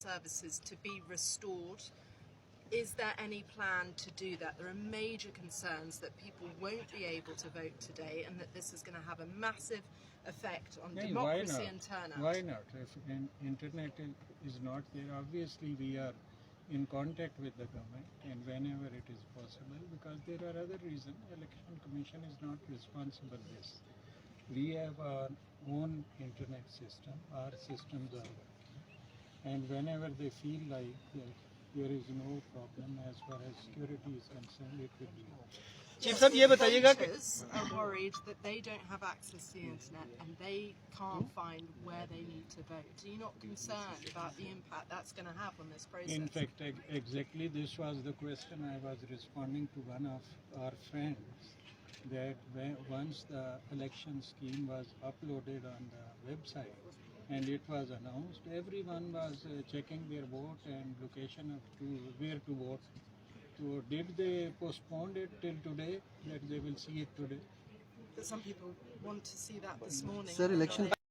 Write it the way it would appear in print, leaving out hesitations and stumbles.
services to be restored. Is there any plan to do that? There are major concerns that people won't be able to vote today and that this is going to have a massive effect on democracy and turnout. Why not? If internet is not there, obviously we are in contact with the government and whenever it is possible, because there are other reasons. Election Commission is not responsible for this. We have our own internet system. Our systems are working. And whenever they feel like there is no problem as far as security is concerned, it will be. Chief Sahab, ये बताइएगा कि voters are worried that they don't have access to the internet and they can't find where they need to vote. Are you not concerned about the impact that's going to have on this process? In fact, exactly this was the question I was responding to one of our friends, that once the election scheme was uploaded on the website and it was announced, everyone was checking their vote and location of where to vote. So did they postpone it till today, that they will see it today? But some people want to see that this morning. Sir, election